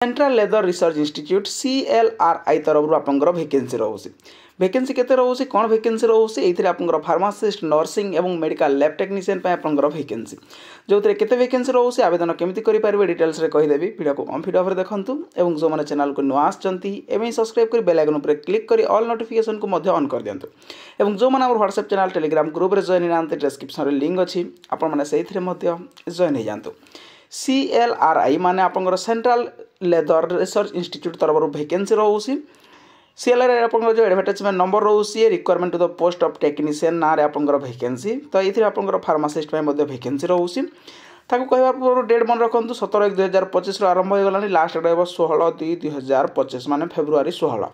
Central leather research institute CLRI तरफ आपंकर vacancy रोचे वैकेंसी केते रोचे कौन वैकेंसी रोचे ये आपंकर फार्मासिस्ट नर्सिंग और मेडिकल लैब टेक्नीशियन आपंकर वैकेंसी जो केते वैकेंसी रोचे आवेदन केमी करेंगे डिटेल्स कहीदेवी वीडियो को कम्प्लीट भाव में देखूँ और जो मैंने चैनल को नुआ आसमें सब्सक्राइब कर बेल आइकन पर क्लिक कर ऑल नोटिफिकेशन को ऑन कर दिंतु और जो मैंने व्हाट्सएप चैनल टेलीग्राम ग्रुप में जॉइन होना डिस्क्रिप्शन में लिंक अच्छी आपने जॉइन हो जातु CLRI माने आपंकर सेंट्रल लेदर रिसर्च इंस्टीट्यूट तरफ वैकेंसी रोचे CLRI आपंकर जो एडवर्टाइजमेंट नंबर रोचे requirement to the post of technician ना आपंकर वैकेंसी तो ये आपंकर फार्मासिस्ट वैकेंसी रोचे ताकू कहवार पूर्व डेट मन रखु 17/1/2025 आरंभ हो गला लास्ट रहा 16/2/2025 माने फेब्रुआरी 16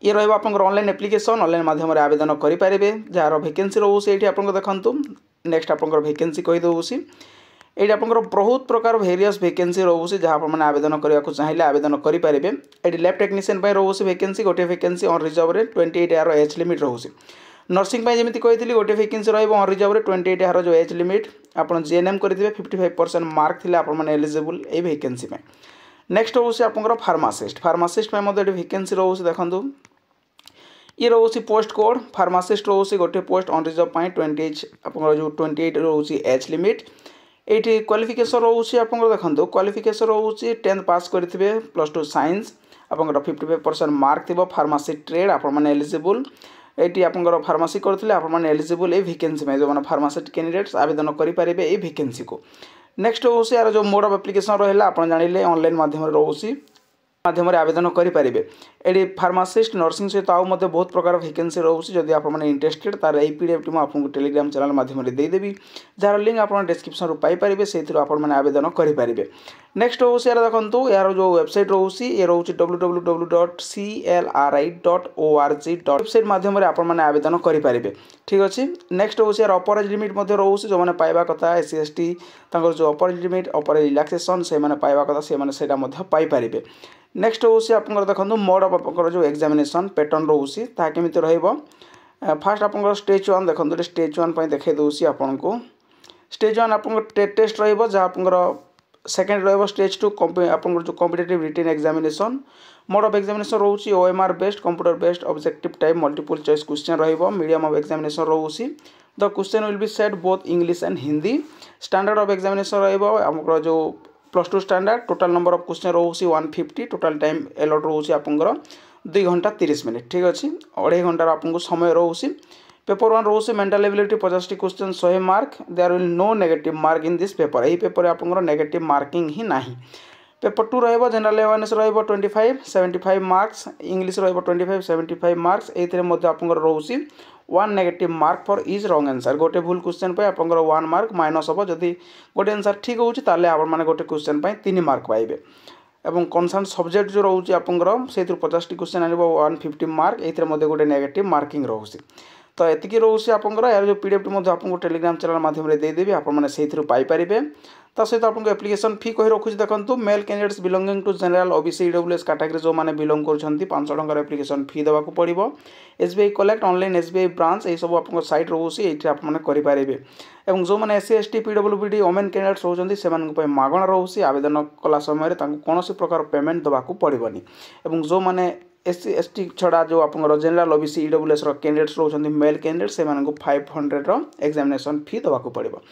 ये रहा आपंकर ऑनलाइन एप्लिकेशन ऑनलाइन माध्यम आवेदन करेंगे जार वैकेंसी रोचे ये आप देखूँ नेक्स्ट आपंकर वैकेंसी कहीदे ये आपंकर बहुत प्रकार वेरियस वैकेंसी रोचे जहाँ आपने आवेदन करने चाहिए आवेदन करेंगे ये लैब टेक्नीशियन रोचे वैकेंसी गोटे वैकेंसी ऑन रिजर्व रे 28 यार एज लिमिट रोचे नर्सिंग जमी कही गोटे वैकेंसी रन रिजर्व रे 28 यार जो एज लिमिट आप GNM करेंगे 55% मार्क थी आपने एलिजिबल ये वैकेंसी में नेक्स्ट रोचे आपंकर फार्मासिस्ट वैकेंसी रोचे देखूँ ये रोचे पोस्ट कोड फार्मासिस्ट रोचे गोटे पोस्ट ऑन रिजर्व 28 जो 28 रोचे एज लिमिट ये क्वालिफिकेशन रोचे आप देखो क्वालिफिकेशन रोचे 10th पास करेंगे +2 साइंस आपंकर 55% मार्क थी फार्मासी ट्रेड आपने एलिजिबल ये आपंकर फार्मासी करते आपने एलिजिबल ये वैकेंसी में जो मैंने फार्मासिस्ट कैंडिडेट्स आवेदन करेंगे ये वैकेंसी को नेक्स्ट रोचे यार जो मोड ऑफ एप्लिकेशन रहा आप जानिले ऑनलाइन माध्यम रोचे माध्यम आवेदन करेंगे ये फार्मासिस्ट नर्सिंग सहित आउ बहुत प्रकार वैकेंसी रोचे जदि आपने इंटरेस्टेड तार यही PDF टी आपको टेलीग्राम चैनल माध्यम देदेवी जार लिंक आप डिस्क्रिप्शन पाइपर से आपने आवेदन करेंगे नेक्स्ट रोचे यार देखो यार जो वेबसाइट रोचे ये रोचे www.clri.org वेबसाइट माध्यम आपने आवेदन करेंगे ठीक अच्छे नेक्स्ट रोचे यार अपर एज लिमिट रोचे जो मैंने पाइबा कथा SC ST जो अपर एज लिमिट अपर रिलैक्सेशन से पाइबा कथा से पाइपर नेक्स्ट रोचे आप देखो मोड ऑफ आप जो एग्जामिनेशन पैटर्न रोचे ताकि फास्ट आप स्टेज 1 देखो स्टेज 1 देखे दूसरी आपन को स्टेज 1 आप टेस्ट रहा आप सेकेंड रहा स्टेज 2 आप जो competitive written examination mode of examination रोचे OMR based computer based objective type multiple choice question रहा मीडियम ऑफ एग्जामिनेशन रोचे the question will be set both English and Hindi standard of examination रहा जो +2 standard total number of question रोचे 150 total time allot रोचे आपंकर 2 घंटा 30 minute ठीक अच्छे 2.5 घंटार आपको समय रोचे पेपर 1 रोचे mental ability 50 question 100 mark there will no negative mark in this paper यही पेपर आपंकर नेगेटिव मार्किंग ही ना पेपर 2 रहा जनरल अवेयरनेस रहा 25 75 मार्क्स इंग्लिश रहा 25 75 मार्क्स ये आपंकर रोचे 1 negative mark for is wrong answer गोटे भूल क्वेश्चन पे आपंकर 1 मार्क माइनस हम जदि गोटे आंसर ठीक होची ताले आप माने गोटे क्वेश्चन पे 3 मार्क पाइबे एवं कनसर्न सब्जेक्ट जो रोचे आपंकर से 50 क्वेश्चन आने 150 मार्क ये गोटे नेगेटिव मार्किंग रोचे तो ये रोचे आपंकर यार जो PDF टी आपको टेलीग्राम चैनल माध्यम देदेवी आपने से पाइपर ता सहित आपको एप्लिकेशन फी कही रखुच्छी देखो male candidates belonging to general OBC EWS category जो मैंने बिलोंग कर 500 टंकार एप्लिकेशन फी देवाक पड़ो SBI collect online SBI branch ये सब आप साइट रोचे ये आपने करेंगे और जो मैंने SC ST PWD women candidates रोचे से मागणा रोचे आवेदन कला समय कौन प्रकार पेमेंट देवाक पड़ोनी और जो मैंने SC ST छड़ा जो आप जनरल OBC EWS कैंडिडेट्स रोचे मेल कैंडिडेट से 500 एग्जामिनेशन फी देवाक पड़ो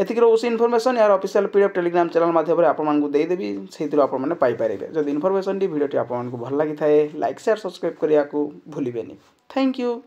एतिक रोचे इनफॉरमेशन यार ऑफिशियल PDF टेलीग्राम चैनल माध्यम आपको देदेवी से आपने पाइपर जब इनफॉरमेशन भिडियो आपको भल लगी थाए लाइक शेयर सब्सक्राइब करने को भूलें थैंक यू।